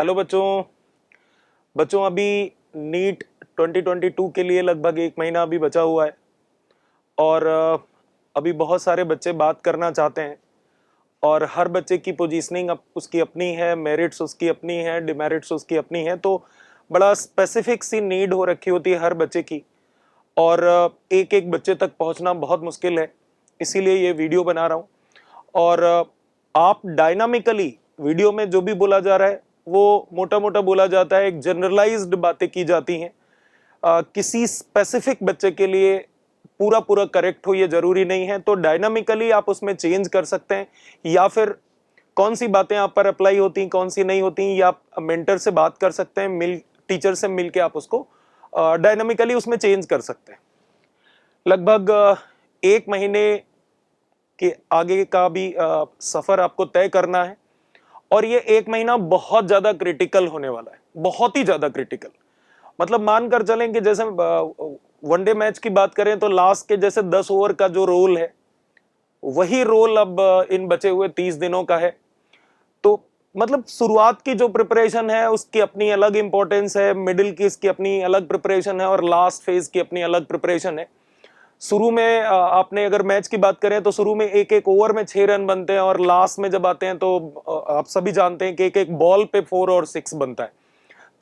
Hello बच्चों। बच्चों अभी नीट 2022 के लिए लगभग 1 महीना अभी बचा हुआ है और अभी बहुत सारे बच्चे बात करना चाहते हैं और हर बच्चे की पोजीशनिंग उसकी अपनी है, मेरिट्स उसकी अपनी है, डिमेरिट्स उसकी अपनी है। तो बड़ा स्पेसिफिक सी नीड हो रखी होती है हर बच्चे की और एक एक बच्चे तक पहुंचना बहुत मुश्किल है, इसीलिए ये वीडियो बना रहा हूँ। और आप डायनामिकली वीडियो में जो भी बोला जा रहा है वो मोटा मोटा बोला जाता है, एक जनरलाइज्ड बातें की जाती हैं। किसी स्पेसिफिक बच्चे के लिए पूरा पूरा करेक्ट हो ये जरूरी नहीं है, तो डायनामिकली आप उसमें चेंज कर सकते हैं या फिर कौन सी बातें आप पर अप्लाई होती कौन सी नहीं होती, या आप मेंटर से बात कर सकते हैं, टीचर से मिल के आप उसको डायनामिकली उसमें चेंज कर सकते हैं। लगभग 1 महीने के आगे का भी सफर आपको तय करना है और ये 1 महीना बहुत ज्यादा क्रिटिकल होने वाला है, बहुत ही ज्यादा क्रिटिकल। मतलब मानकर चलें कि जैसे वनडे मैच की बात करें तो लास्ट के जैसे 10 ओवर का जो रोल है वही रोल अब इन बचे हुए 30 दिनों का है। तो मतलब शुरुआत की जो प्रिपरेशन है उसकी अपनी अलग इंपॉर्टेंस है, मिडिल की इसकी अपनी अलग प्रिपरेशन है और लास्ट फेज की अपनी अलग प्रिपरेशन है। शुरू में आपने अगर मैच की बात करें तो शुरू में एक एक ओवर में 6 रन बनते हैं और लास्ट में जब आते हैं तो आप सभी जानते हैं कि एक एक बॉल पे 4 और 6 बनता है।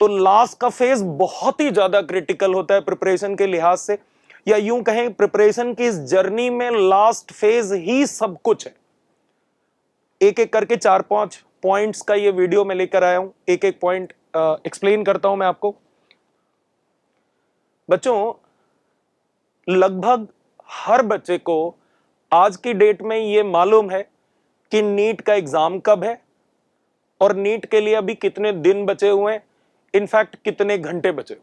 तो लास्ट का फेज बहुत ही ज्यादा क्रिटिकल होता है प्रिपरेशन के लिहाज से, या यूं कहें प्रिपरेशन की इस जर्नी में लास्ट फेज ही सब कुछ है। एक एक करके 4-5 पॉइंट्स का ये वीडियो में लेकर आया हूं, एक एक पॉइंट एक्सप्लेन करता हूं मैं आपको। बच्चों लगभग हर बच्चे को आज की डेट में ये मालूम है कि नीट का एग्जाम कब है और नीट के लिए अभी कितने दिन बचे हुए हैं, इनफैक्ट कितने घंटे बचे हुए।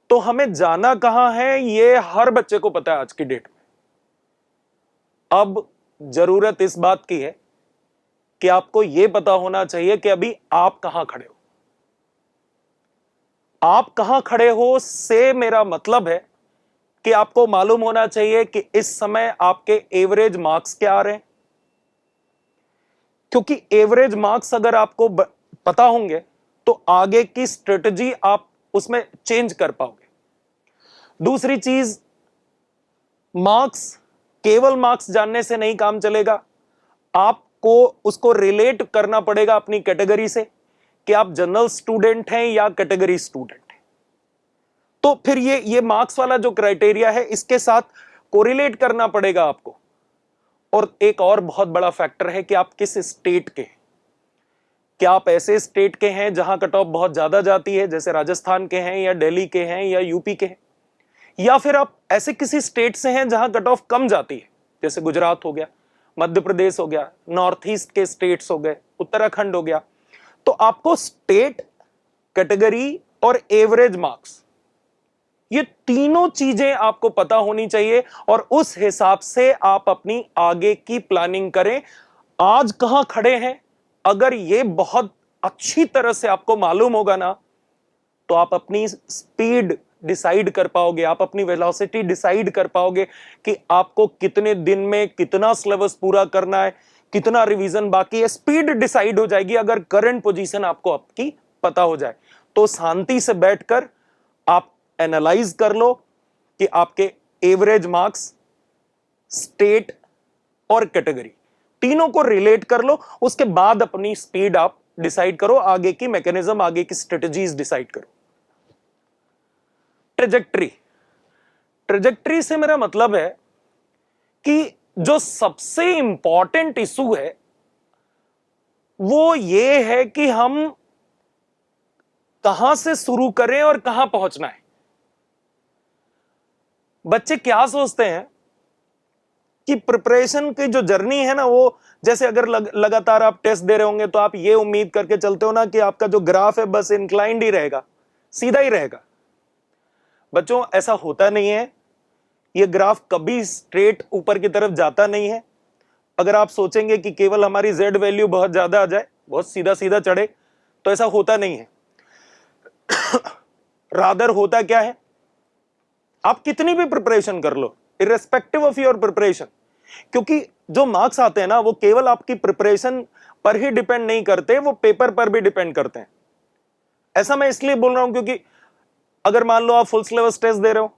तो हमें जाना कहां है ये हर बच्चे को पता है आज की डेट में। अब जरूरत इस बात की है कि आपको यह पता होना चाहिए कि अभी आप कहां खड़े हो। आप कहां खड़े हो से मेरा मतलब है कि आपको मालूम होना चाहिए कि इस समय आपके एवरेज मार्क्स क्या आ रहे हैं, क्योंकि एवरेज मार्क्स अगर आपको पता होंगे तो आगे की स्ट्रेटजी आप उसमें चेंज कर पाओगे। दूसरी चीज, मार्क्स केवल मार्क्स जानने से नहीं काम चलेगा, आपको उसको रिलेट करना पड़ेगा अपनी कैटेगरी से कि आप जनरल स्टूडेंट हैं या कैटेगरी स्टूडेंट हैं। तो फिर ये मार्क्स वाला जो क्राइटेरिया है इसके साथ कोरिलेट करना पड़ेगा आपको। और एक और बहुत बड़ा फैक्टर है कि आप किस स्टेट के हैं। क्या आप ऐसे स्टेट के हैं जहां कट ऑफ बहुत ज्यादा जाती है, जैसे राजस्थान के हैं या दिल्ली के हैं या यूपी के हैं, या फिर आप ऐसे किसी स्टेट से हैं जहां कट ऑफ कम जाती है, जैसे गुजरात हो गया, मध्य प्रदेश हो गया, नॉर्थ ईस्ट के स्टेट्स हो गए, उत्तराखंड हो गया। तो आपको स्टेट, कैटेगरी और एवरेज मार्क्स, ये तीनों चीजें आपको पता होनी चाहिए और उस हिसाब से आप अपनी आगे की प्लानिंग करें। आज कहां खड़े हैं अगर ये बहुत अच्छी तरह से आपको मालूम होगा ना, तो आप अपनी स्पीड डिसाइड कर पाओगे, आप अपनी वेलोसिटी डिसाइड कर पाओगे कि आपको कितने दिन में कितना सिलेबस पूरा करना है, कितना रिवीजन बाकी है। स्पीड डिसाइड हो जाएगी अगर करंट पोजीशन आपको आपकी पता हो जाए। तो शांति से बैठकर आप एनालाइज कर लो कि आपके एवरेज मार्क्स, स्टेट और कैटेगरी तीनों को रिलेट कर लो। उसके बाद अपनी स्पीड आप डिसाइड करो, आगे की मैकेनिज्म, आगे की स्ट्रेटजीज डिसाइड करो। ट्रेजेक्ट्री से मेरा मतलब है कि जो सबसे इंपॉर्टेंट इशू है वो ये है कि हम कहां से शुरू करें और कहां पहुंचना है। बच्चे क्या सोचते हैं कि प्रिपरेशन की जो जर्नी है ना, वो जैसे अगर लगातार आप टेस्ट दे रहे होंगे तो आप ये उम्मीद करके चलते हो ना कि आपका जो ग्राफ है बस इंक्लाइंड ही रहेगा, सीधा ही रहेगा। बच्चों ऐसा होता नहीं है, ये ग्राफ कभी स्ट्रेट ऊपर की तरफ जाता नहीं है। अगर आप सोचेंगे कि केवल हमारी जेड वैल्यू बहुत ज्यादा आ जाए, बहुत सीधा सीधा चढ़े, तो ऐसा होता नहीं है। रादर होता क्या है, आप कितनी भी प्रिपरेशन कर लो, इररिस्पेक्टिव ऑफ योर प्रिपरेशन, क्योंकि जो मार्क्स आते हैं ना वो केवल आपकी प्रिपरेशन पर ही डिपेंड नहीं करते, वो पेपर पर भी डिपेंड करते हैं। ऐसा मैं इसलिए बोल रहा हूं क्योंकि अगर मान लो आप फुल सिलेबस टेस्ट दे रहे हो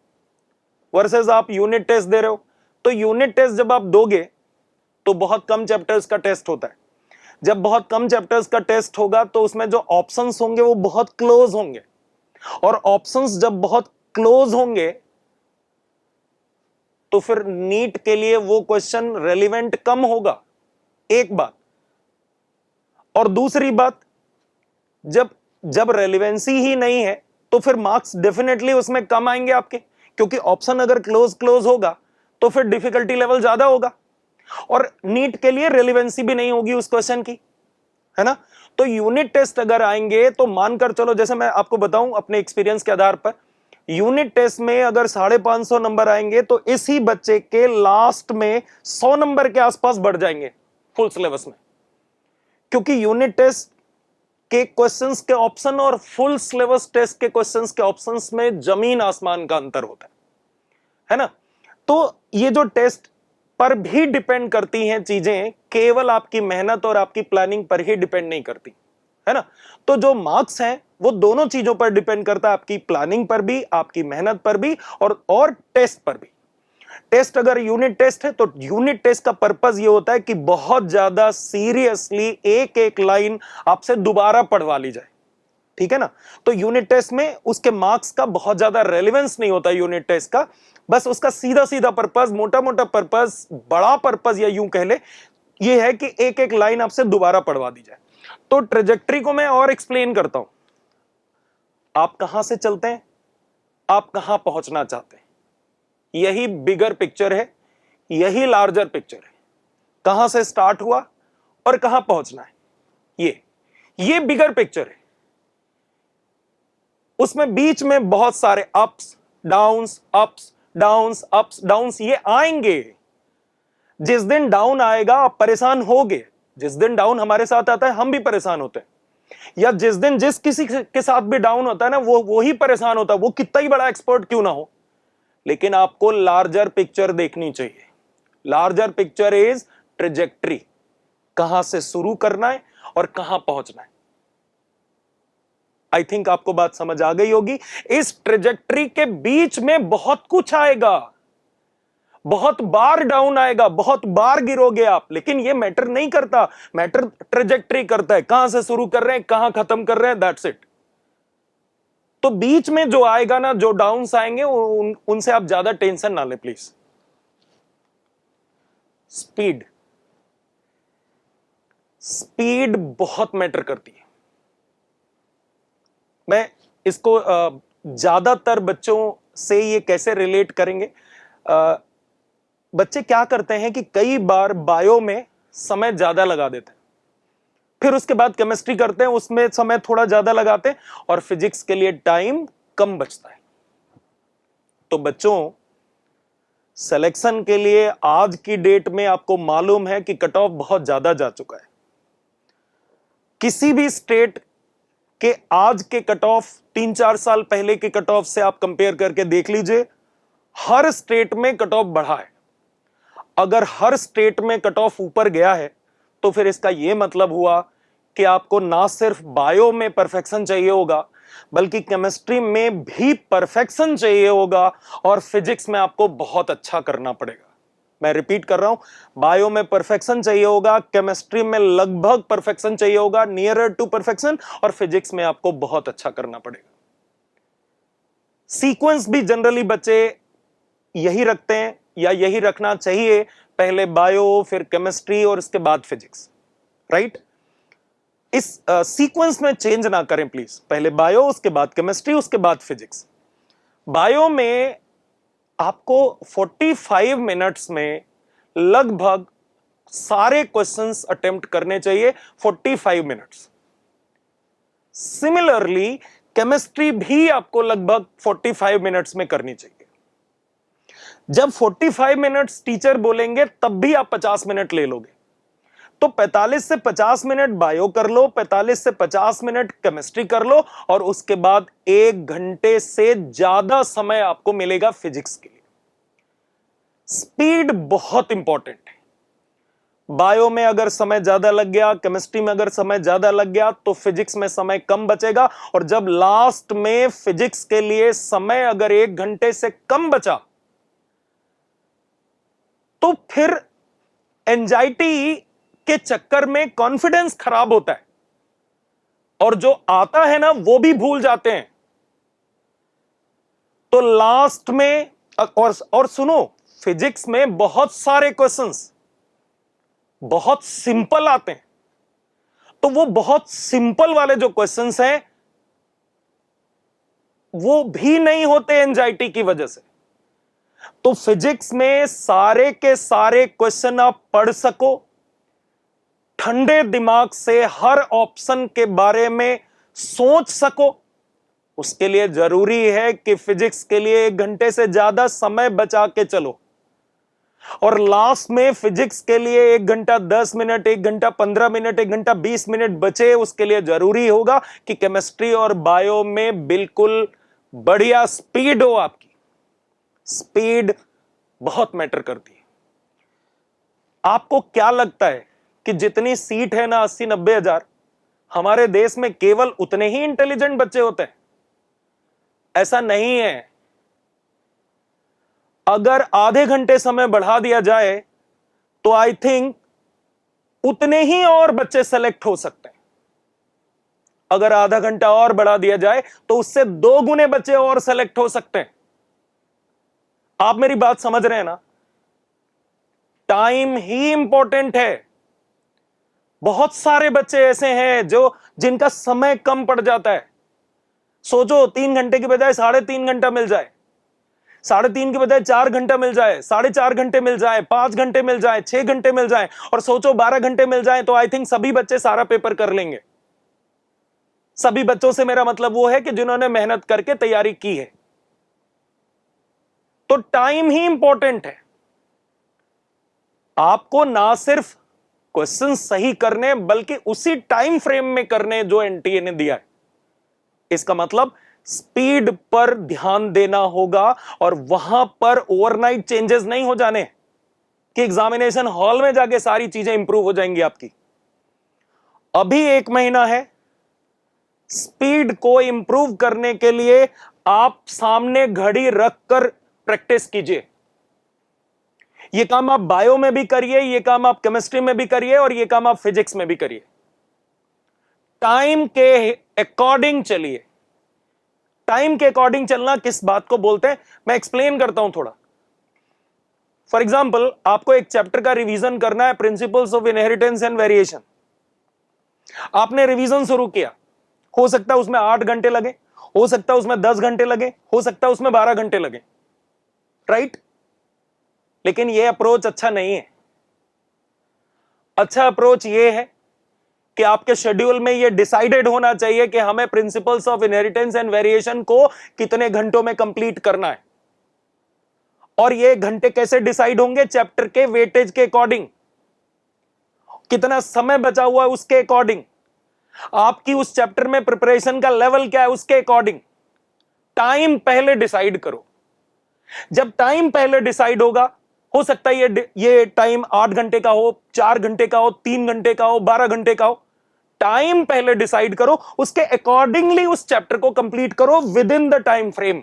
वर्सेस आप यूनिट टेस्ट दे रहे हो, तो यूनिट टेस्ट जब आप दोगे तो बहुत कम चैप्टर्स का टेस्ट होता है। जब बहुत कम चैप्टर्स का टेस्ट होगा तो उसमें जो ऑप्शंस होंगे वो बहुत क्लोज होंगे, और ऑप्शंस जब बहुत क्लोज होंगे तो फिर नीट के लिए वो क्वेश्चन रेलिवेंट कम होगा, एक बात। और दूसरी बात, जब जब रेलिवेंसी ही नहीं है तो फिर मार्क्स डेफिनेटली उसमें कम आएंगे आपके, क्योंकि ऑप्शन अगर क्लोज क्लोज होगा तो फिर डिफिकल्टी लेवल ज्यादा होगा, और नीट के लिए रेलिवेंसी भी नहीं होगी उस क्वेश्चन की, है ना। तो यूनिट टेस्ट अगर आएंगे तो मानकर चलो, जैसे मैं आपको बताऊं अपने एक्सपीरियंस के आधार पर, यूनिट टेस्ट में अगर 550 नंबर आएंगे तो इसी बच्चे के लास्ट में 100 नंबर के आसपास बढ़ जाएंगे फुल सिलेबस में, क्योंकि यूनिट टेस्ट के क्वेश्चंस के ऑप्शन और फुल सिलेबस टेस्ट के क्वेश्चंस के ऑप्शंस में जमीन आसमान का अंतर होता है ना। तो ये जो टेस्ट पर भी डिपेंड करती हैं चीजें, केवल आपकी मेहनत और आपकी प्लानिंग पर ही डिपेंड नहीं करती, है ना। तो जो मार्क्स हैं वो दोनों चीजों पर डिपेंड करता है, आपकी प्लानिंग पर भी, आपकी मेहनत पर भी, और टेस्ट पर भी। टेस्ट अगर यूनिट टेस्ट है तो यूनिट टेस्ट का पर्पस ये होता है कि बहुत ज्यादा सीरियसली एक एक लाइन आपसे दोबारा पढ़वा ली जाए, ठीक है ना। तो यूनिट टेस्ट में उसके मार्क्स का बहुत ज्यादा रेलेवेंस नहीं होता यूनिट टेस्ट का, बस उसका सीधा सीधा पर्पस, मोटा मोटा पर्पस, बड़ा पर्पस या यूं कह ले, ये है कि एक एक लाइन आपसे दोबारा पढ़वा दी जाए। तो ट्रेजेक्ट्री को मैं और एक्सप्लेन करता हूं, आप कहां से चलते हैं, आप कहां पहुंचना चाहते हैं, यही बिगर पिक्चर है, यही लार्जर पिक्चर है। कहां से स्टार्ट हुआ और कहां पहुंचना है, ये बिगर पिक्चर है। उसमें बीच में बहुत सारे ups downs, ups downs, ups downs ये आएंगे। जिस दिन डाउन आएगा आप परेशान होगे, जिस दिन डाउन हमारे साथ आता है हम भी परेशान होते हैं, या जिस दिन जिस किसी के साथ भी डाउन होता है ना वो ही परेशान होता है, वो कितना ही बड़ा एक्सपर्ट क्यों ना हो। लेकिन आपको लार्जर पिक्चर देखनी चाहिए। लार्जर पिक्चर इज ट्रेजेक्ट्री, कहां से शुरू करना है और कहां पहुंचना है। आई थिंक आपको बात समझ आ गई होगी। इस ट्रेजेक्ट्री के बीच में बहुत कुछ आएगा, बहुत बार डाउन आएगा, बहुत बार गिरोगे आप, लेकिन ये मैटर नहीं करता, मैटर ट्रेजेक्ट्री करता है, कहां से शुरू कर रहे हैं, कहां खत्म कर रहे हैं, दैट्स इट। तो बीच में जो आएगा ना, जो डाउन्स आएंगे उनसे आप ज्यादा टेंशन ना ले प्लीज। स्पीड बहुत मैटर करती है। मैं इसको ज्यादातर बच्चों से ये कैसे रिलेट करेंगे, बच्चे क्या करते हैं कि कई बार बायो में समय ज्यादा लगा देते हैं, फिर उसके बाद केमिस्ट्री करते हैं, उसमें समय थोड़ा ज्यादा लगाते हैं, और फिजिक्स के लिए टाइम कम बचता है। तो बच्चों, सिलेक्शन के लिए आज की डेट में आपको मालूम है कि कट ऑफ बहुत ज्यादा जा चुका है। किसी भी स्टेट के आज के कट ऑफ 3-4 साल पहले के कट ऑफ से आप कंपेयर करके देख लीजिए, हर स्टेट में कट ऑफ बढ़ा है। अगर हर स्टेट में कट ऑफ ऊपर गया है तो फिर इसका यह मतलब हुआ कि आपको ना सिर्फ बायो में परफेक्शन चाहिए होगा, बल्कि केमिस्ट्री में भी परफेक्शन चाहिए होगा, और फिजिक्स में आपको बहुत अच्छा करना पड़ेगा। मैं रिपीट कर रहा हूं, बायो में परफेक्शन चाहिए होगा, केमिस्ट्री में लगभग परफेक्शन चाहिए होगा, नियरर टू परफेक्शन, और फिजिक्स में आपको बहुत अच्छा करना पड़ेगा। सीक्वेंस भी जनरली बच्चे यही रखते हैं या यही रखना चाहिए, पहले बायो, फिर केमिस्ट्री और इसके बाद फिजिक्स, राइट। इस सीक्वेंस में चेंज ना करें प्लीज, पहले बायो, उसके बाद केमिस्ट्री, उसके बाद फिजिक्स। बायो में आपको 45 मिनट्स में लगभग सारे क्वेश्चंस अटेम्प्ट करने चाहिए, 45 मिनट्स। सिमिलरली केमिस्ट्री भी आपको लगभग 45 मिनट्स में करनी चाहिए। जब 45 मिनट्स टीचर बोलेंगे तब भी आप 50 मिनट ले लोगे, तो 45 से 50 मिनट बायो कर लो, 45 से 50 मिनट केमिस्ट्री कर लो, और उसके बाद 1 घंटे से ज्यादा समय आपको मिलेगा फिजिक्स के लिए। स्पीड बहुत इंपॉर्टेंट है। बायो में अगर समय ज्यादा लग गया, केमिस्ट्री में अगर समय ज्यादा लग गया, तो फिजिक्स में समय कम बचेगा। और जब लास्ट में फिजिक्स के लिए समय अगर 1 घंटे से कम बचा, तो फिर एंजाइटी के चक्कर में कॉन्फिडेंस खराब होता है और जो आता है ना वो भी भूल जाते हैं। तो लास्ट में और सुनो, फिजिक्स में बहुत सारे क्वेश्चंस बहुत सिंपल आते हैं, तो वो बहुत सिंपल वाले जो क्वेश्चंस हैं वो भी नहीं होते एंजाइटी की वजह से। तो फिजिक्स में सारे के सारे क्वेश्चन आप पढ़ सको, ठंडे दिमाग से हर ऑप्शन के बारे में सोच सको, उसके लिए जरूरी है कि फिजिक्स के लिए 1 घंटे से ज्यादा समय बचा के चलो। और लास्ट में फिजिक्स के लिए 1 घंटा 10 मिनट, 1 घंटा 15 मिनट, 1 घंटा 20 मिनट बचे, उसके लिए जरूरी होगा कि केमिस्ट्री और बायो में बिल्कुल बढ़िया स्पीड हो। आपकी स्पीड बहुत मैटर करती है। आपको क्या लगता है कि जितनी सीट है ना 80-90 हजार, हमारे देश में केवल उतने ही इंटेलिजेंट बच्चे होते हैं? ऐसा नहीं है। अगर आधे घंटे समय बढ़ा दिया जाए तो आई थिंक उतने ही और बच्चे सेलेक्ट हो सकते हैं। अगर आधा घंटा और बढ़ा दिया जाए तो उससे 2 गुने बच्चे और सेलेक्ट हो सकते हैं। आप मेरी बात समझ रहे हैं ना? टाइम ही इंपॉर्टेंट है। बहुत सारे बच्चे ऐसे हैं जिनका समय कम पड़ जाता है। सोचो 3 घंटे की बजाय 3.5 घंटा मिल जाए, 3.5 की बजाय 4 घंटा मिल जाए, 4.5 घंटे मिल जाए, 5 घंटे मिल जाए, 6 घंटे मिल जाए, और सोचो 12 घंटे मिल जाए, तो आई थिंक सभी बच्चे सारा पेपर कर लेंगे। सभी बच्चों से मेरा मतलब वो है कि जिन्होंने मेहनत करके तैयारी की है। तो टाइम ही इंपॉर्टेंट है। आपको ना सिर्फ क्वेश्चन सही करने बल्कि उसी टाइम फ्रेम में करने जो एनटीए ने दिया है। इसका मतलब स्पीड पर ध्यान देना होगा और वहां पर ओवरनाइट चेंजेस नहीं हो जाने कि एग्जामिनेशन हॉल में जाके सारी चीजें इंप्रूव हो जाएंगी आपकी। अभी 1 महीना है, स्पीड को इंप्रूव करने के लिए आप सामने घड़ी रखकर प्रैक्टिस कीजिए। यह काम आप बायो में भी करिए, यह काम आप केमिस्ट्री में भी करिए, और यह काम आप फिजिक्स में भी करिए। टाइम के अकॉर्डिंग चलिए। टाइम के अकॉर्डिंग चलना किस बात को बोलते हैं, मैं एक्सप्लेन करता हूं थोड़ा। फॉर एग्जाम्पल, आपको एक चैप्टर का रिवीजन करना है, principles of inheritance and variation. आपने रिवीजन शुरू किया, हो सकता है उसमें 8 घंटे लगे, हो सकता है उसमें 10 घंटे लगे, हो सकता है उसमें 12 घंटे लगे, राइट? लेकिन यह अप्रोच अच्छा नहीं है। अच्छा अप्रोच यह है कि आपके शेड्यूल में यह डिसाइडेड होना चाहिए कि हमें principles of inheritance and variation को कितने घंटों में कंप्लीट करना है। और ये घंटे कैसे डिसाइड होंगे? चैप्टर के वेटेज के अकॉर्डिंग, कितना समय बचा हुआ है उसके अकॉर्डिंग, आपकी उस चैप्टर में प्रिपरेशन का लेवल क्या है उसके अकॉर्डिंग। टाइम पहले डिसाइड करो। जब टाइम पहले डिसाइड होगा, हो सकता है ये टाइम 8 घंटे का हो, 4 घंटे का हो, 3 घंटे का हो, 12 घंटे का हो। टाइम पहले डिसाइड करो, उसके अकॉर्डिंगली उस चैप्टर को कंप्लीट करो with in the time frame.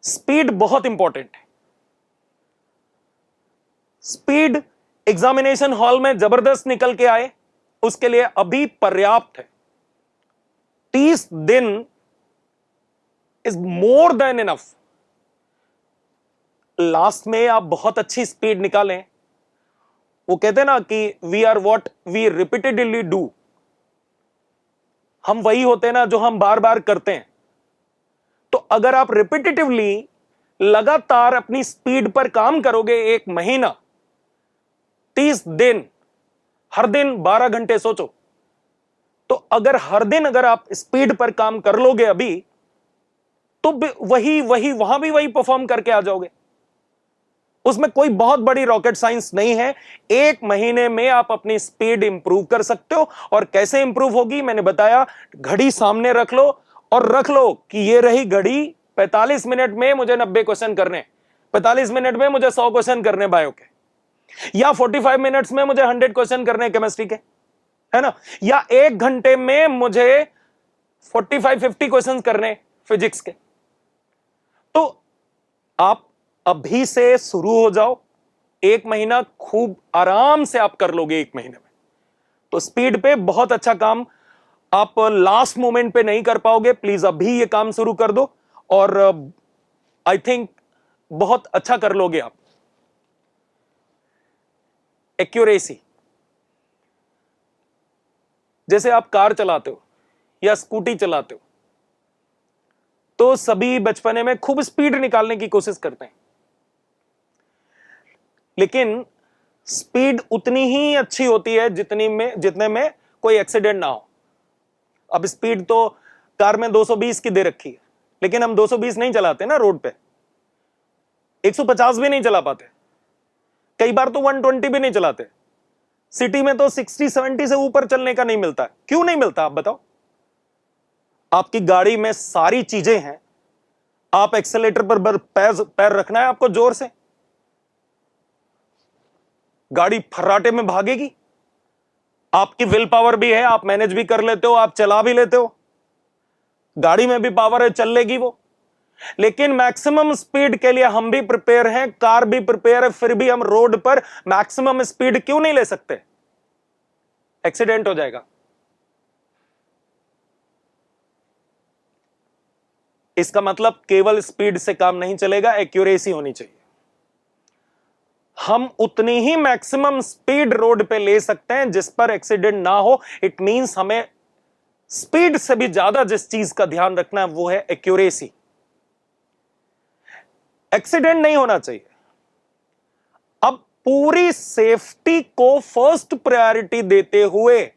Speed बहुत इंपॉर्टेंट है। स्पीड एग्जामिनेशन हॉल में जबरदस्त निकल के आए, उसके लिए अभी पर्याप्त है। 30 दिन is more than enough. Last में आप बहुत अच्छी स्पीड निकालें। वो कहते हैं ना कि we are what we repeatedly do. हम वही होते हैं ना जो हम बार बार करते हैं। तो अगर आप रिपीटेटिवली लगातार अपनी स्पीड पर काम करोगे, 1 महीना, 30 दिन, हर दिन 12 घंटे, सोचो, तो अगर हर दिन अगर आप स्पीड पर काम कर लोगे अभी, तो वही वहां भी वही परफॉर्म करके आ जाओगे। उसमें कोई बहुत बड़ी रॉकेट साइंस नहीं है। 1 महीने में आप अपनी स्पीड इंप्रूव कर सकते हो। और कैसे इंप्रूव होगी मैंने बताया। घड़ी सामने रख लो और रख लो कि ये रही घड़ी, 45 मिनट में मुझे 90 क्वेश्चन करने, 45 मिनट में मुझे 100 क्वेश्चन करने बायो के। या 45 मिनट्स में मुझे 100 क्वेश्चन करने केमिस्ट्री के, है ना, या 1 घंटे में मुझे 45-50 क्वेश्चन करने फिजिक्स के। तो आप अभी से शुरू हो जाओ, 1 महीना खूब आराम से आप कर लोगे 1 महीने में। तो स्पीड पे बहुत अच्छा काम आप लास्ट मोमेंट पे नहीं कर पाओगे, प्लीज अभी ये काम शुरू कर दो और आई थिंक बहुत अच्छा कर लोगे आप। एक्यूरेसी, जैसे आप कार चलाते हो या स्कूटी चलाते हो तो सभी बचपने में खूब स्पीड निकालने की कोशिश करते हैं, लेकिन स्पीड उतनी ही अच्छी होती है जितने में कोई एक्सीडेंट ना हो। अब स्पीड तो कार में 220 की दे रखी है, लेकिन हम 220 नहीं चलाते ना रोड पे, 150 भी नहीं चला पाते, कई बार तो 120 भी नहीं चलाते। सिटी में तो 60-70 से ऊपर चलने का नहीं मिलता। क्यों नहीं मिलता आप बताओ? आपकी गाड़ी में सारी चीजें हैं, आप एक्सेलेरेटर पर पैर रखना है आपको जोर से, गाड़ी फर्राटे में भागेगी। आपकी विल पावर भी है, आप मैनेज भी कर लेते हो, आप चला भी लेते हो, गाड़ी में भी पावर है, चल लेगी वो। लेकिन मैक्सिमम स्पीड के लिए हम भी प्रिपेयर हैं, कार भी प्रिपेयर है, फिर भी हम रोड पर मैक्सिमम स्पीड क्यों नहीं ले सकते? एक्सीडेंट हो जाएगा। इसका मतलब केवल स्पीड से काम नहीं चलेगा, एक्यूरेसी होनी चाहिए। हम उतनी ही मैक्सिमम स्पीड रोड पे ले सकते हैं जिस पर एक्सीडेंट ना हो। इट मींस हमें स्पीड से भी ज्यादा जिस चीज का ध्यान रखना है वो है एक्यूरेसी। एक्सीडेंट नहीं होना चाहिए। अब पूरी सेफ्टी को फर्स्ट प्रायोरिटी देते हुए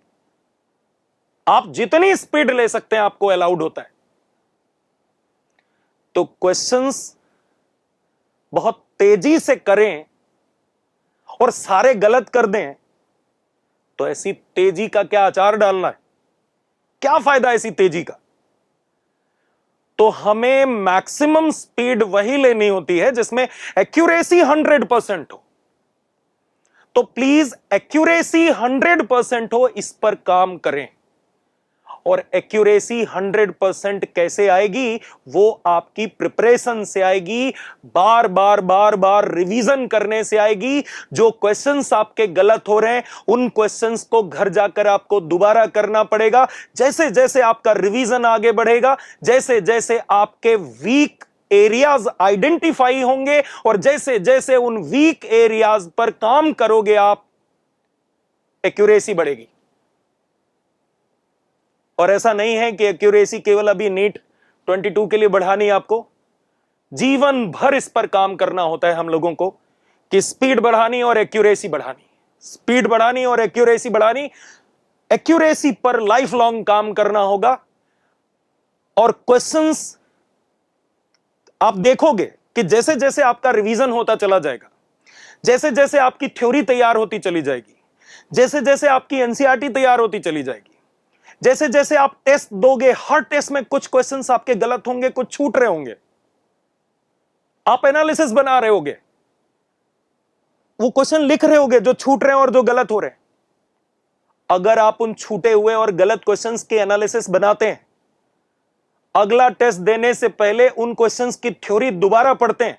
आप जितनी स्पीड ले सकते हैं आपको अलाउड होता है। तो क्वेश्चंस बहुत तेजी से करें और सारे गलत कर दें तो ऐसी तेजी का क्या अचार डालना है? क्या फायदा ऐसी तेजी का? तो हमें मैक्सिमम स्पीड वही लेनी होती है जिसमें एक्यूरेसी 100% हो। तो प्लीज एक्यूरेसी 100% हो, इस पर काम करें। और एक्यूरेसी 100% कैसे आएगी? वो आपकी प्रिपरेशन से आएगी, बार बार बार बार रिवीजन करने से आएगी। जो क्वेश्चंस आपके गलत हो रहे हैं उन क्वेश्चंस को घर जाकर आपको दोबारा करना पड़ेगा। जैसे जैसे आपका रिवीजन आगे बढ़ेगा, जैसे जैसे आपके वीक एरियाज आइडेंटिफाई होंगे और जैसे जैसे उन वीक एरियाज पर काम करोगे आप, एक्यूरेसी बढ़ेगी। और ऐसा नहीं है कि एक्यूरेसी केवल अभी नीट 22 के लिए बढ़ानी है, आपको जीवन भर इस पर काम करना होता है हम लोगों को कि स्पीड बढ़ानी और एक्यूरेसी बढ़ानी, स्पीड बढ़ानी और एक्यूरेसी बढ़ानी। एक्यूरेसी पर लाइफ लॉन्ग काम करना होगा। और क्वेश्चंस आप देखोगे कि जैसे जैसे आपका रिवीजन होता चला जाएगा, जैसे जैसे आपकी थ्योरी तैयार होती चली जाएगी, जैसे जैसे आपकी एनसीईआरटी तैयार होती चली जाएगी, जैसे जैसे आप टेस्ट दोगे, हर टेस्ट में कुछ क्वेश्चंस आपके गलत होंगे, कुछ छूट रहे होंगे, आप एनालिसिस बना रहे होगे, वो क्वेश्चन लिख रहे होगे जो छूट रहे हैं और जो गलत हो रहे हैं। अगर आप उन छूटे हुए और गलत क्वेश्चंस के एनालिसिस बनाते हैं, अगला टेस्ट देने से पहले उन क्वेश्चंस की थ्योरी दोबारा पढ़ते हैं,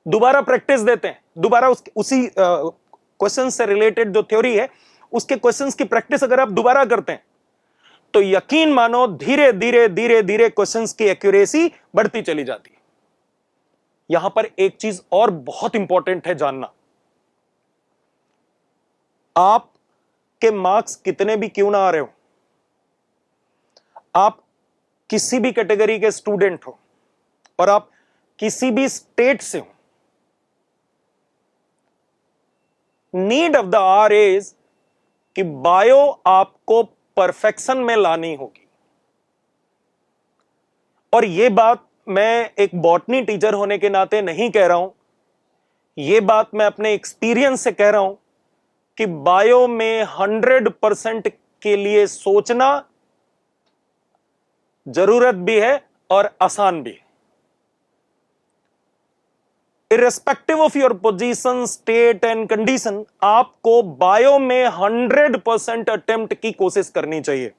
दोबारा प्रैक्टिस देते हैं, दोबारा उसी क्वेश्चन से रिलेटेड जो थ्योरी है उसके क्वेश्चंस की प्रैक्टिस अगर आप दोबारा करते हैं तो यकीन मानो धीरे धीरे धीरे धीरे क्वेश्चंस की एक्यूरेसी बढ़ती चली जाती है। यहां पर एक चीज और बहुत इंपॉर्टेंट है जानना, आपके मार्क्स कितने भी क्यों ना आ रहे हो, आप किसी भी कैटेगरी के स्टूडेंट हो और आप किसी भी स्टेट से हो, need of the our is कि बायो आपको परफेक्शन में लानी होगी। और यह बात मैं एक बॉटनी टीचर होने के नाते नहीं कह रहा हूं, यह बात मैं अपने एक्सपीरियंस से कह रहा हूं कि बायो में 100% के लिए सोचना जरूरत भी है और आसान भी है। Irrespective of your position, state and condition, आपको बायो में 100% अटेम्प्ट की कोशिश करनी चाहिए।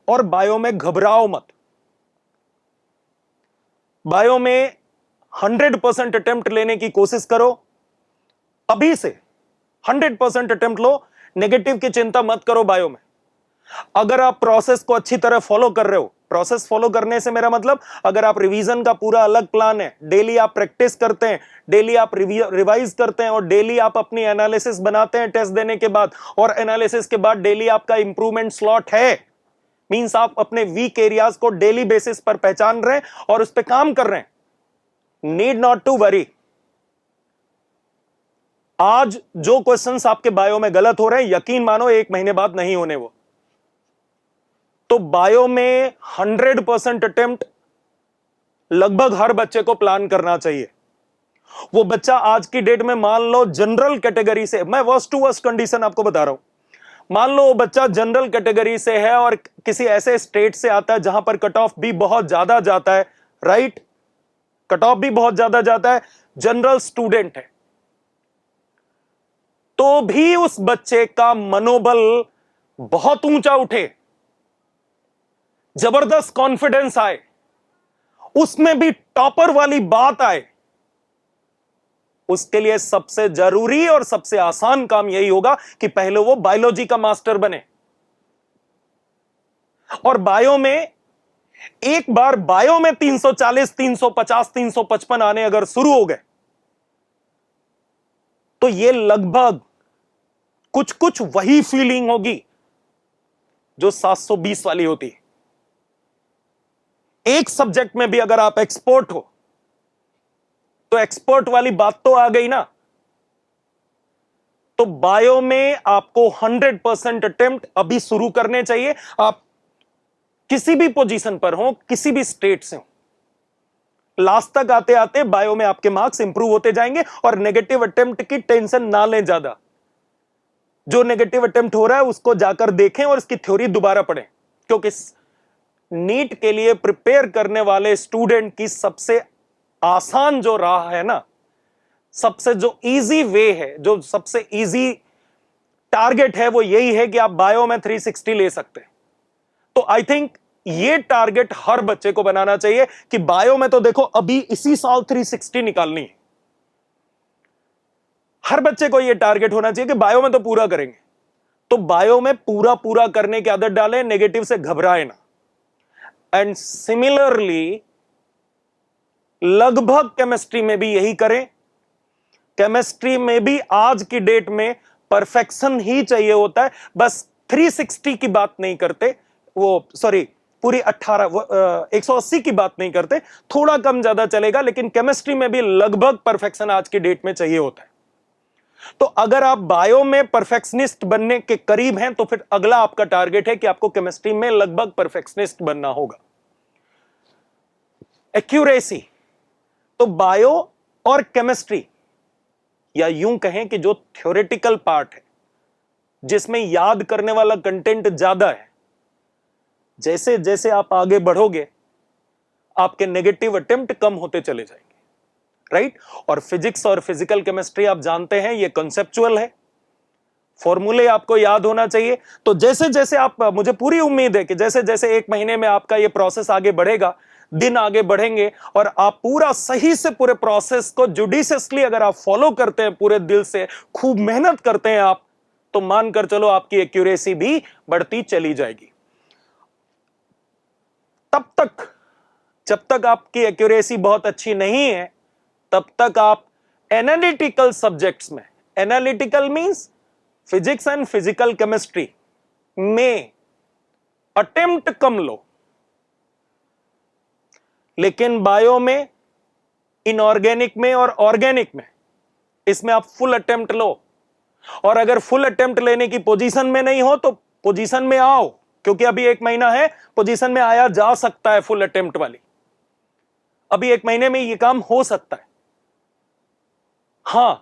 और बायो में घबराओ मत, बायो में 100% अटेम्प्ट लेने की कोशिश करो। अभी से 100% अटेम्प्ट लो, नेगेटिव की चिंता मत करो बायो में। अगर आप प्रोसेस को अच्छी तरह फॉलो कर रहे हो, प्रोसेस फॉलो करने से मेरा मतलब अगर आप रिवीजन का पूरा अलग प्लान है, डेली आप प्रैक्टिस करते हैं, डेली आप रिवाइज करते हैं और डेली आप अपनी एनालिसिस बनाते हैं टेस्ट देने के बाद, और एनालिसिस के बाद डेली आपका इंप्रूवमेंट स्लॉट है, मींस आप अपने वीक एरियाज को डेली बेसिस पर पहचान रहे हैं और उस पर काम कर रहे हैं। Need not to worry. आज जो क्वेश्चंस आपके बायो में गलत हो रहे हैं, यकीन मानो 1 महीने बाद नहीं होने वो। तो बायो में 100% अटेम्प्ट लगभग हर बच्चे को प्लान करना चाहिए। वो बच्चा आज की डेट में मान लो जनरल कैटेगरी से, मैं वर्स्ट टू वर्स्ट कंडीशन आपको बता रहा हूं, मान लो वो बच्चा जनरल कैटेगरी से है और किसी ऐसे स्टेट से आता है जहां पर कट ऑफ भी बहुत ज्यादा जाता है, राइट, कट ऑफ भी बहुत ज्यादा जाता है, जनरल स्टूडेंट है, तो भी उस बच्चे का मनोबल बहुत ऊंचा उठे, जबरदस्त कॉन्फिडेंस आए, उसमें भी टॉपर वाली बात आए, उसके लिए सबसे जरूरी और सबसे आसान काम यही होगा कि पहले वो बायोलॉजी का मास्टर बने। और बायो में एक बार बायो में 340, 350, 355 आने अगर शुरू हो गए तो ये लगभग कुछ कुछ वही फीलिंग होगी जो 720 वाली होती है। एक सब्जेक्ट में भी अगर आप एक्सपर्ट हो तो एक्सपर्ट वाली बात तो आ गई ना। तो बायो में आपको 100% अटेम्प्ट अभी शुरू करने चाहिए। आप किसी भी पोजीशन पर हो, किसी भी स्टेट से हो, लास्ट तक आते आते बायो में आपके मार्क्स इंप्रूव होते जाएंगे। और नेगेटिव अटेम्प्ट की टेंशन ना लें ज्यादा। जो नेगेटिव अटेम्प्ट हो रहा है उसको जाकर देखें और इसकी थ्योरी दोबारा पढ़ें, क्योंकि नीट के लिए प्रिपेयर करने वाले स्टूडेंट की सबसे आसान जो राह है ना, सबसे जो इजी वे है, जो सबसे इजी टारगेट है, वो यही है कि आप बायो में 360 ले सकते हैं। तो आई थिंक ये टारगेट हर बच्चे को बनाना चाहिए कि बायो में तो देखो अभी इसी साल 360 निकालनी है। हर बच्चे को ये टारगेट होना चाहिए कि बायो में तो पूरा करेंगे। तो बायो में पूरा पूरा करने की आदत डालें, नेगेटिव से घबराए ना। एंड सिमिलरली लगभग केमिस्ट्री में भी यही करें। केमिस्ट्री में भी आज की डेट में परफेक्शन ही चाहिए होता है, बस 360 की बात नहीं करते, वो सॉरी पूरी 180 की बात नहीं करते, थोड़ा कम ज्यादा चलेगा, लेकिन केमिस्ट्री में भी लगभग परफेक्शन आज की डेट में चाहिए होता है। तो अगर आप बायो में परफेक्शनिस्ट बनने के करीब हैं तो फिर अगला आपका टारगेट है कि आपको केमिस्ट्री में लगभग परफेक्शनिस्ट बनना होगा। एक्यूरेसी, तो बायो और केमिस्ट्री, या यूं कहें कि जो थ्योरेटिकल पार्ट है जिसमें याद करने वाला कंटेंट ज्यादा है, जैसे जैसे आप आगे बढ़ोगे आपके नेगेटिव अटेम्प्ट कम होते चले जाएंगे, राइट। और फिजिक्स और फिजिकल केमिस्ट्री आप जानते हैं ये कॉन्सेप्चुअल है, फॉर्मूले आपको याद होना चाहिए। तो जैसे जैसे आप, मुझे पूरी उम्मीद है कि जैसे जैसे 1 महीने में आपका ये प्रोसेस आगे बढ़ेगा, दिन आगे बढ़ेंगे और आप पूरा सही से पूरे प्रोसेस को जुडिशियसली अगर आप फॉलो करते हैं, पूरे दिल से खूब मेहनत करते हैं आप, तो मानकर चलो आपकी एक्यूरेसी भी बढ़ती चली जाएगी। तब तक जब तक आपकी एक्यूरेसी बहुत अच्छी नहीं है तब तक आप एनालिटिकल सब्जेक्ट्स में, analytical means physics and physical chemistry में अटेम्प्ट कम लो, लेकिन बायो में, इनऑर्गेनिक में और ऑर्गेनिक में, इसमें आप फुल अटेम्प्ट लो। और अगर फुल अटेम्प्ट लेने की पोजीशन में नहीं हो तो पोजीशन में आओ, क्योंकि अभी 1 महीना है, पोजीशन में आया जा सकता है फुल अटेम्प्ट वाली। अभी 1 महीने में ये काम हो सकता है। हां,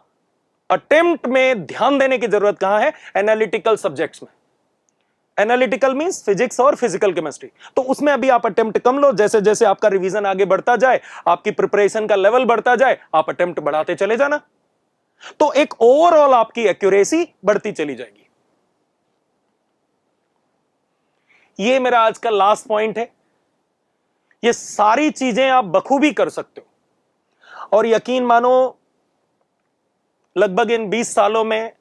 अटेम्प्ट में ध्यान देने की जरूरत कहां है? एनालिटिकल सब्जेक्ट्स में। एनालिटिकल मींस फिजिक्स और फिजिकल केमिस्ट्री। तो उसमें अभी आप अटेम्प्ट कम लो, जैसे जैसे आपका रिवीजन आगे बढ़ता जाए, आपकी प्रिपरेशन का लेवल बढ़ता जाए, आप अटेम्प्ट बढ़ाते चले जाना, तो एक ओवरऑल आपकी एक्यूरेसी बढ़ती चली जाएगी। ये मेरा आज का लास्ट पॉइंट है। ये सारी चीजें आप बखूबी कर सकते हो और यकीन मानो लगभग इन 20 सालों में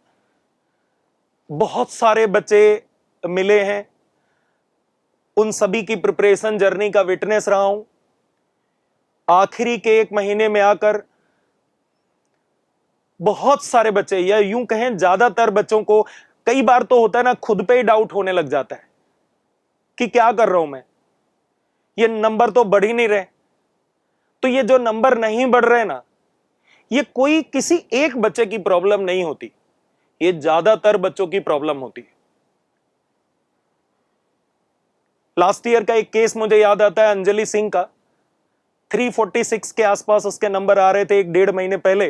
बहुत सारे बच्चे मिले हैं, उन सभी की प्रिपरेशन जर्नी का विटनेस रहा हूं। आखिरी के 1 महीने में आकर बहुत सारे बच्चे, या यूं कहें ज्यादातर बच्चों को कई बार तो होता है ना, खुद पे ही डाउट होने लग जाता है कि क्या कर रहा हूं मैं, ये नंबर तो बढ़ ही नहीं रहे। तो ये जो नंबर नहीं बढ़ रहे ना, ये कोई किसी एक बच्चे की प्रॉब्लम नहीं होती, ये ज्यादातर बच्चों की प्रॉब्लम होती है। लास्ट ईयर का एक केस मुझे याद आता है, अंजलि सिंह का। 346 के आसपास उसके नंबर आ रहे थे 1-1.5 महीने पहले,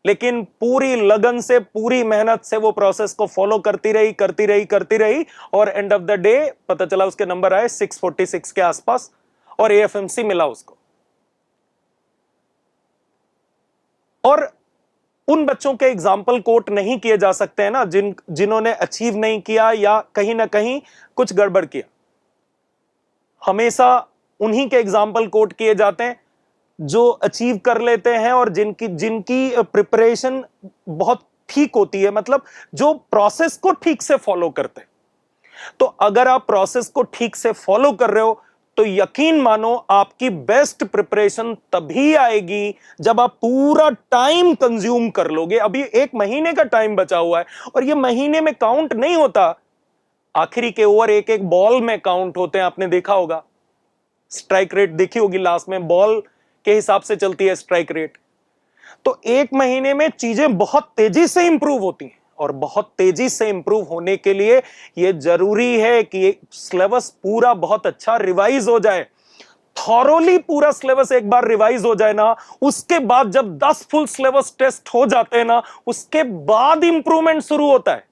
लेकिन पूरी लगन से, पूरी मेहनत से वो प्रोसेस को फॉलो करती रही और एंड ऑफ द डे पता चला उसके नंबर आए 646 के आसपास और एएफएमसी मिला उसको। और उन बच्चों के एग्जाम्पल कोट नहीं किए जा सकते हैं ना, जिन्होंने अचीव नहीं किया या कहीं ना कहीं कुछ गड़बड़ किया। हमेशा उन्हीं के एग्जाम्पल कोट किए जाते हैं जो अचीव कर लेते हैं और जिनकी प्रिपरेशन बहुत ठीक होती है, मतलब जो प्रोसेस को ठीक से फॉलो करते हैं। तो अगर आप प्रोसेस को ठीक से फॉलो कर रहे हो तो यकीन मानो आपकी बेस्ट प्रिपरेशन तभी आएगी जब आप पूरा टाइम कंज्यूम कर लोगे। अभी 1 महीने का टाइम बचा हुआ है और ये महीने में काउंट नहीं होता, आखिरी के ओवर एक एक बॉल में काउंट होते हैं। आपने देखा होगा, स्ट्राइक रेट देखी होगी, लास्ट में बॉल के हिसाब से चलती है स्ट्राइक रेट। तो 1 महीने में चीजें बहुत तेजी से इंप्रूव होती हैं और बहुत तेजी से इंप्रूव होने के लिए यह जरूरी है कि सिलेबस पूरा बहुत अच्छा रिवाइज हो जाए। थॉरोली पूरा सिलेबस एक बार रिवाइज हो जाए ना, उसके बाद जब 10 फुल सिलेबस टेस्ट हो जाते हैं ना, उसके बाद इंप्रूवमेंट शुरू होता है।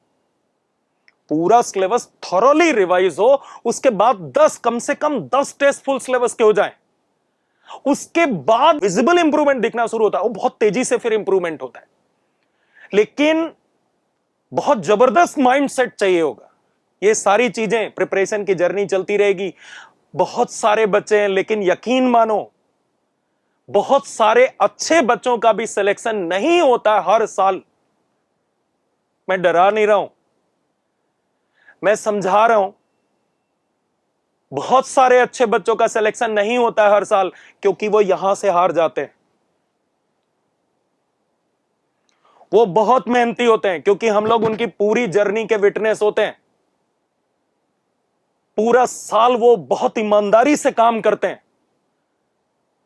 पूरा सिलेबस थॉरोली रिवाइज हो, उसके बाद 10, कम से कम 10 टेस्ट फुल सिलेबस के हो जाए, उसके बाद विजिबल इंप्रूवमेंट दिखना शुरू होता है। वो बहुत तेजी से फिर इंप्रूवमेंट होता है, लेकिन बहुत जबरदस्त माइंडसेट चाहिए होगा। ये सारी चीजें, प्रिपरेशन की जर्नी चलती रहेगी। बहुत सारे बच्चे हैं, लेकिन यकीन मानो बहुत सारे अच्छे बच्चों का भी सिलेक्शन नहीं होता हर साल। मैं डरा नहीं रहा हूं, मैं समझा रहा हूं। बहुत सारे अच्छे बच्चों का सिलेक्शन नहीं होता है हर साल, क्योंकि वो यहां से हार जाते हैं। वो बहुत मेहनती होते हैं, क्योंकि हम लोग उनकी पूरी जर्नी के विटनेस होते हैं। पूरा साल वो बहुत ईमानदारी से काम करते हैं।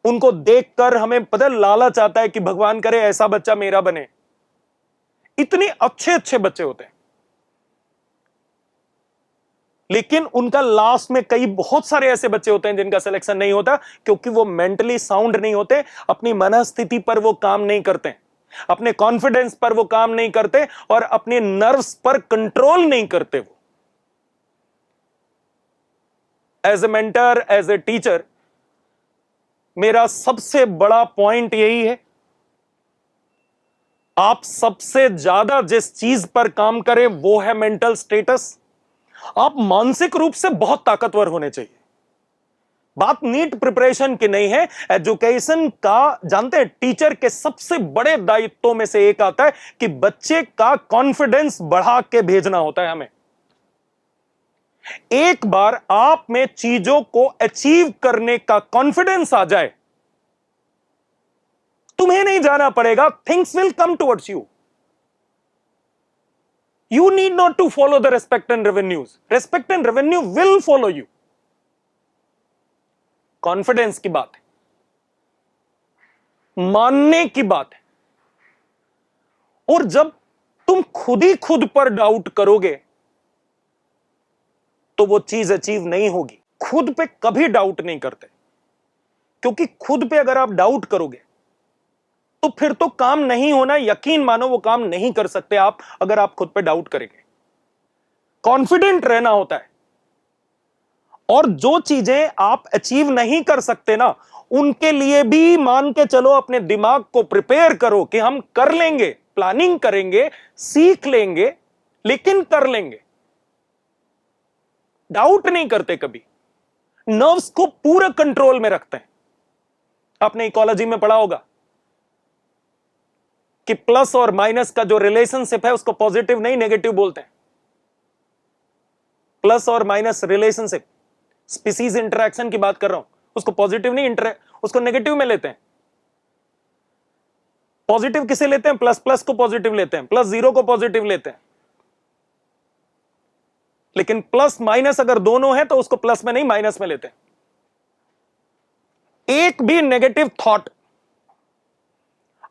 उनको देखकर हमें पता, लालच आता है कि भगवान करे ऐसा बच्चा मेरा बने। इतने अच्छे अच्छे बच्चे होते हैं, लेकिन उनका लास्ट में कई बहुत सारे ऐसे बच्चे होते हैं जिनका सिलेक्शन नहीं होता, क्योंकि वो मेंटली साउंड नहीं होते, अपनी मनस्थिति पर वो काम नहीं करते, अपने कॉन्फिडेंस पर वो काम नहीं करते और अपने नर्व्स पर कंट्रोल नहीं करते। वो as a mentor, as a teacher, मेरा सबसे बड़ा पॉइंट यही है, आप सबसे ज्यादा जिस चीज पर काम करें वो है मेंटल स्टेटस। आप मानसिक रूप से बहुत ताकतवर होने चाहिए। बात नीट प्रिपरेशन की नहीं है, एजुकेशन का, जानते हैं, टीचर के सबसे बड़े दायित्वों में से एक आता है कि बच्चे का कॉन्फिडेंस बढ़ा के भेजना होता है हमें। एक बार आप में चीजों को अचीव करने का कॉन्फिडेंस आ जाए, तुम्हें नहीं जाना पड़ेगा, things will come towards you. You need not to follow the respect and revenues. Respect and revenue will follow you. Confidence की बात है, मानने की बात है। और जब तुम खुद ही खुद पर डाउट करोगे तो वो चीज अचीव नहीं होगी। खुद पे कभी डाउट नहीं करते, क्योंकि खुद पे अगर आप डाउट करोगे तो फिर तो काम नहीं होना। यकीन मानो वो काम नहीं कर सकते आप, अगर आप खुद पे डाउट करेंगे। कॉन्फिडेंट रहना होता है। और जो चीजें आप अचीव नहीं कर सकते ना, उनके लिए भी मान के चलो, अपने दिमाग को प्रिपेयर करो कि हम कर लेंगे, प्लानिंग करेंगे, सीख लेंगे, लेकिन कर लेंगे। डाउट नहीं करते कभी, नर्व्स को पूरा कंट्रोल में रखते हैं। आपने इकोलॉजी में पढ़ा होगा कि प्लस और माइनस का जो रिलेशनशिप है उसको पॉजिटिव नहीं नेगेटिव बोलते हैं। प्लस और माइनस रिलेशनशिप, स्पीसीज इंटरेक्शन की बात कर रहा हूं, उसको पॉजिटिव नहीं, उसको नेगेटिव में लेते हैं। पॉजिटिव किसे लेते हैं? प्लस प्लस को पॉजिटिव लेते हैं, प्लस जीरो को पॉजिटिव लेते हैं। लेकिन प्लस माइनस अगर दोनों है तो उसको प्लस में नहीं माइनस में लेते हैं। एक भी नेगेटिव थॉट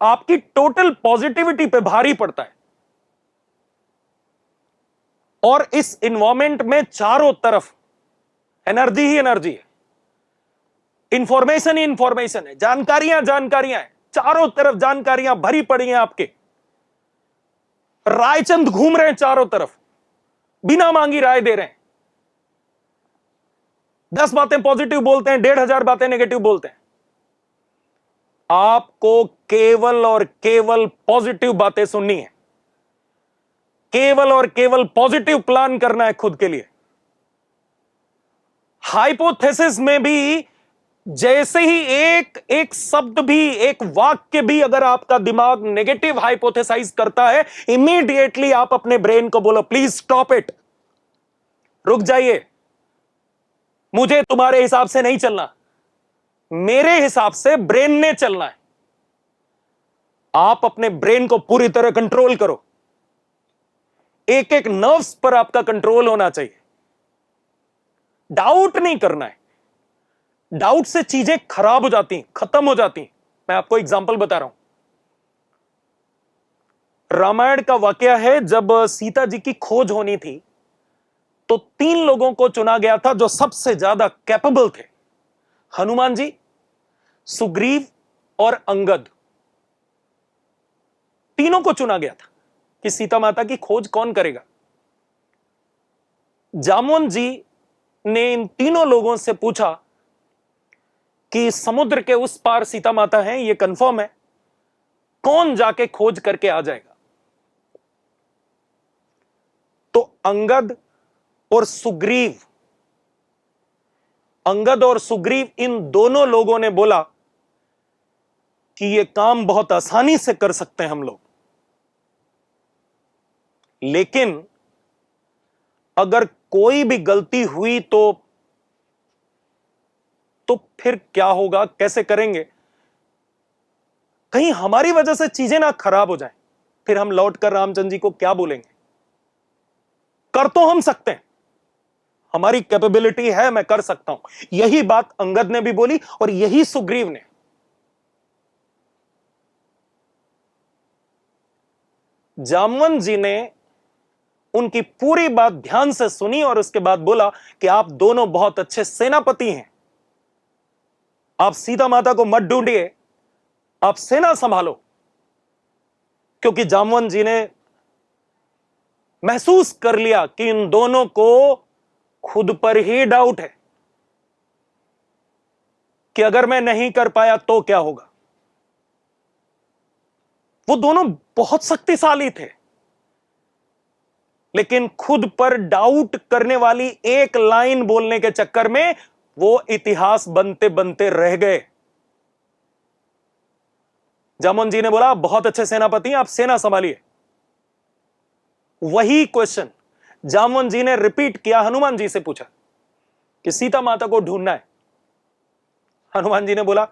आपकी टोटल पॉजिटिविटी पे भारी पड़ता है। और इस इन्वायरमेंट में चारों तरफ एनर्जी ही एनर्जी है, इंफॉर्मेशन ही इंफॉर्मेशन है, जानकारियां हैं, चारों तरफ जानकारियां भरी पड़ी हैं आपके। रायचंद घूम रहे हैं चारों तरफ, बिना मांगी राय दे रहे हैं। 10 बातें पॉजिटिव बोलते हैं, 1500 बातें नेगेटिव बोलते हैं। आपको केवल और केवल पॉजिटिव बातें सुननी है, केवल और केवल पॉजिटिव प्लान करना है खुद के लिए। हाइपोथेसिस में भी जैसे ही एक शब्द भी, एक वाक्य भी अगर आपका दिमाग नेगेटिव हाइपोथेसाइज करता है, इमीडिएटली आप अपने ब्रेन को बोलो, प्लीज स्टॉप इट, रुक जाइए, मुझे तुम्हारे हिसाब से नहीं चलना, मेरे हिसाब से ब्रेन ने चलना है। आप अपने ब्रेन को पूरी तरह कंट्रोल करो, एक एक नर्व्स पर आपका कंट्रोल होना चाहिए। डाउट नहीं करना है, डाउट से चीजें खराब हो जाती, खत्म हो जाती। मैं आपको एग्जांपल बता रहा हूं। रामायण का वाकया है, जब सीता जी की खोज होनी थी तो 3 लोगों को चुना गया था जो सबसे ज्यादा कैपेबल थे, हनुमान जी, सुग्रीव और अंगद। तीनों को चुना गया था कि सीता माता की खोज कौन करेगा। जामवंत जी ने इन तीनों लोगों से पूछा कि समुद्र के उस पार सीता माता हैं, यह कंफर्म है, कौन जाके खोज करके आ जाएगा। तो अंगद और सुग्रीव इन दोनों लोगों ने बोला कि यह काम बहुत आसानी से कर सकते हैं हम लोग, लेकिन अगर कोई भी गलती हुई तो फिर क्या होगा, कैसे करेंगे? कहीं हमारी वजह से चीजें ना खराब हो जाएं, फिर हम लौट कर रामचंद्र जी को क्या बोलेंगे? कर तो हम सकते हैं, हमारी कैपेबिलिटी है, मैं कर सकता हूं। यही बात अंगद ने भी बोली और यही सुग्रीव ने। जामवंत जी ने उनकी पूरी बात ध्यान से सुनी और उसके बाद बोला कि आप दोनों बहुत अच्छे सेनापति हैं, आप सीता माता को मत ढूंढिए, आप सेना संभालो। क्योंकि जामवंत जी ने महसूस कर लिया कि इन दोनों को खुद पर ही डाउट है कि अगर मैं नहीं कर पाया तो क्या होगा। वो दोनों बहुत शक्तिशाली थे, लेकिन खुद पर डाउट करने वाली एक लाइन बोलने के चक्कर में वो इतिहास बनते बनते रह गए। जामवंत जी ने बोला, बहुत अच्छे सेनापति हैं, आप सेना संभालिए। वही क्वेश्चन जामवंत जी ने रिपीट किया, हनुमान जी से पूछा कि सीता माता को ढूंढना है। हनुमान जी ने बोला,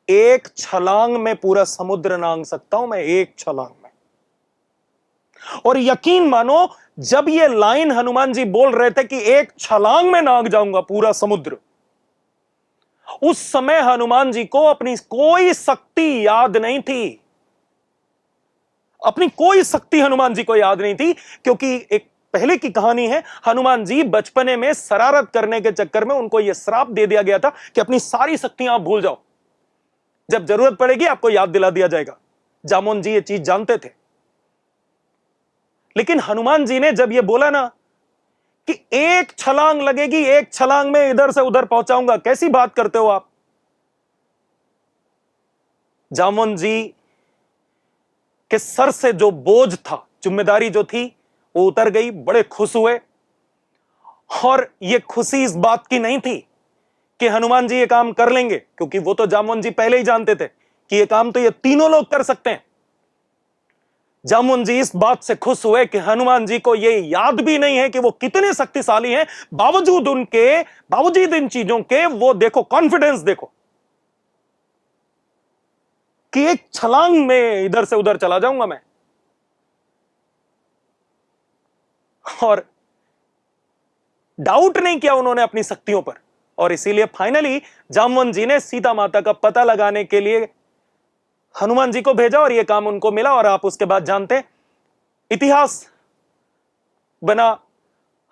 एक छलांग में पूरा समुद्र नांग सकता हूं मैं, एक छलांग में। और यकीन मानो, जब ये लाइन हनुमान जी बोल रहे थे कि एक छलांग में नांग जाऊंगा पूरा समुद्र, उस समय हनुमान जी को अपनी कोई शक्ति याद नहीं थी। अपनी कोई शक्ति हनुमान जी को याद नहीं थी, क्योंकि एक पहले की कहानी है, हनुमान जी बचपने में शरारत करने के चक्कर में उनको यह श्राप दे दिया गया था कि अपनी सारी शक्तियां आप भूल जाओ, जब जरूरत पड़ेगी आपको याद दिला दिया जाएगा। जामवंत जी ये चीज जानते थे। लेकिन हनुमान जी ने जब यह बोला ना कि एक छलांग लगेगी, एक छलांग में इधर से उधर पहुंचाऊंगा। कैसी बात करते हो आप? जामोन जी के सर से जो बोझ था, जिम्मेदारी जो थी, वो उतर गई। बड़े खुश हुए। और ये खुशी इस बात की नहीं थी कि हनुमान जी ये काम कर लेंगे, क्योंकि वो तो जामोन जी पहले ही जानते थे कि ये काम तो ये तीनों लोग कर सकते हैं। जामुन जी इस बात से खुश हुए कि हनुमान जी को ये याद भी नहीं है कि वो कितने शक्तिशाली हैं, बावजूद इन चीजों के वो देखो कॉन्फिडेंस, देखो कि एक छलांग में इधर से उधर चला जाऊंगा मैं। और डाउट नहीं किया उन्होंने अपनी शक्तियों पर। और इसीलिए फाइनली जामवंत जी ने सीता माता का पता लगाने के लिए हनुमान जी को भेजा और यह काम उनको मिला। और आप उसके बाद जानते, इतिहास बना।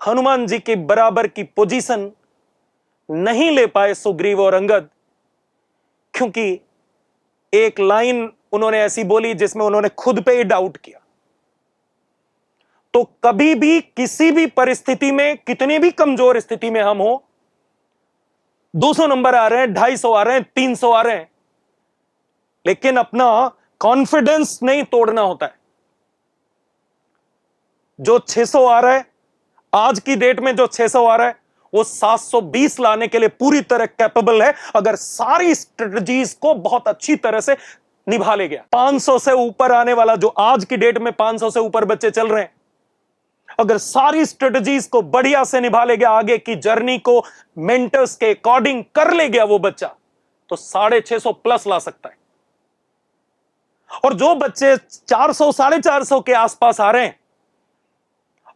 हनुमान जी के बराबर की पोजीशन नहीं ले पाए सुग्रीव और अंगद, क्योंकि एक लाइन उन्होंने ऐसी बोली जिसमें उन्होंने खुद पे ही डाउट किया। तो कभी भी किसी भी परिस्थिति में, कितनी भी कमजोर स्थिति में हम हो, 200 नंबर आ रहे हैं, 250 आ रहे हैं, 300 आ रहे हैं, लेकिन अपना कॉन्फिडेंस नहीं तोड़ना होता है। जो 600 आ रहा है, आज की डेट में जो 600 आ रहा है, वो 720 लाने के लिए पूरी तरह कैपेबल है, अगर सारी स्ट्रेटजीज को बहुत अच्छी तरह से निभा ले गया। 500 से ऊपर आने वाला, जो आज की डेट में 500 से ऊपर बच्चे चल रहे हैं, अगर सारी स्ट्रेटजीज को बढ़िया से निभा ले गया, आगे की जर्नी को मेंटर्स के अकॉर्डिंग कर ले गया वो बच्चा, तो 650 प्लस ला सकता है। और जो बच्चे 400 450 के आसपास आ रहे हैं,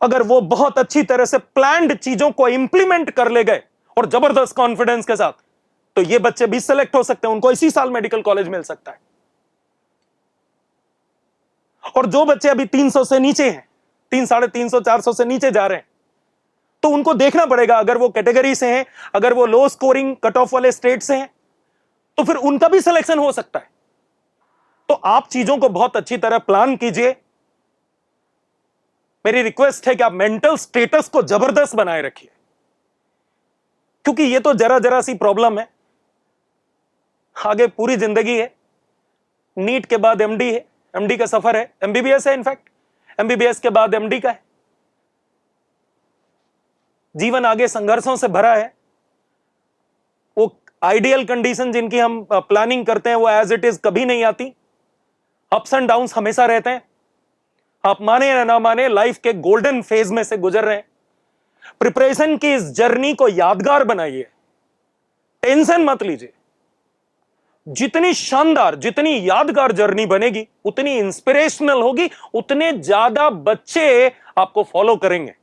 अगर वो बहुत अच्छी तरह से प्लान्ड चीजों को इंप्लीमेंट कर ले गए और जबरदस्त कॉन्फिडेंस के साथ, तो ये बच्चे भी सिलेक्ट हो सकते हैं, उनको इसी साल मेडिकल कॉलेज मिल सकता है। और जो बच्चे अभी 300 से नीचे हैं, 300 400 से नीचे जा रहे हैं, तो उनको देखना पड़ेगा, अगर वो कैटेगरी से हैं, अगर वो लो स्कोरिंग कट ऑफ वाले स्टेट से हैं, तो फिर उनका भी सिलेक्शन हो सकता है। तो आप चीजों को बहुत अच्छी तरह प्लान कीजिए। मेरी रिक्वेस्ट है कि आप मेंटल स्टेटस को जबरदस्त बनाए रखिए, क्योंकि ये तो जरा जरा सी प्रॉब्लम है, आगे पूरी जिंदगी है। नीट के बाद एमडी है, एमडी का सफर है, एमबीबीएस है, इनफैक्ट एमबीबीएस के बाद एमडी का है। जीवन आगे संघर्षों से भरा है। वो आइडियल कंडीशन जिनकी हम प्लानिंग करते हैं, वो एज इट इज कभी नहीं आती। अप्स एंड डाउन्स हमेशा रहते हैं। आप माने या ना माने, लाइफ के गोल्डन फेज में से गुजर रहे हैं। प्रिपरेशन की इस जर्नी को यादगार बनाइए, टेंशन मत लीजिए। जितनी शानदार, जितनी यादगार जर्नी बनेगी, उतनी इंस्पिरेशनल होगी, उतने ज्यादा बच्चे आपको फॉलो करेंगे।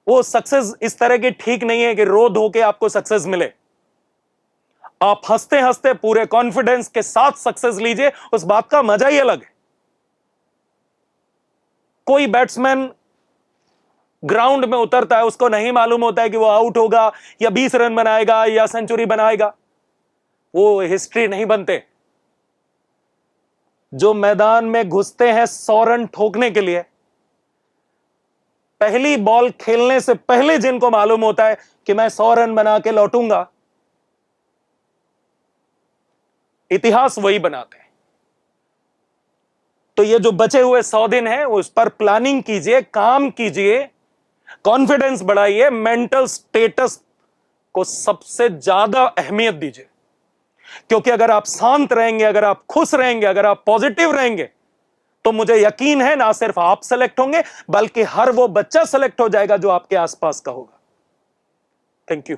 वो सक्सेस इस तरह की ठीक नहीं है कि रो धो के आपको सक्सेस मिले। आप हंसते हंसते पूरे कॉन्फिडेंस के साथ सक्सेस लीजिए, उस बात का मजा ही अलग है। कोई बैट्समैन ग्राउंड में उतरता है, उसको नहीं मालूम होता है कि वो आउट होगा या 20 रन बनाएगा या सेंचुरी बनाएगा, वो हिस्ट्री नहीं बनते। जो मैदान में घुसते हैं 100 रन ठोकने के लिए, पहली बॉल खेलने से पहले जिनको मालूम होता है कि मैं 100 रन बना के लौटूंगा, इतिहास वही बनाते हैं। तो ये जो बचे हुए 100 दिन हैं, उस पर प्लानिंग कीजिए, काम कीजिए, कॉन्फिडेंस बढ़ाइए, मेंटल स्टेटस को सबसे ज्यादा अहमियत दीजिए। क्योंकि अगर आप शांत रहेंगे, अगर आप खुश रहेंगे, अगर आप पॉजिटिव रहेंगे, तो मुझे यकीन है ना सिर्फ आप सेलेक्ट होंगे, बल्कि हर वो बच्चा सेलेक्ट हो जाएगा जो आपके आसपास का होगा। Thank you.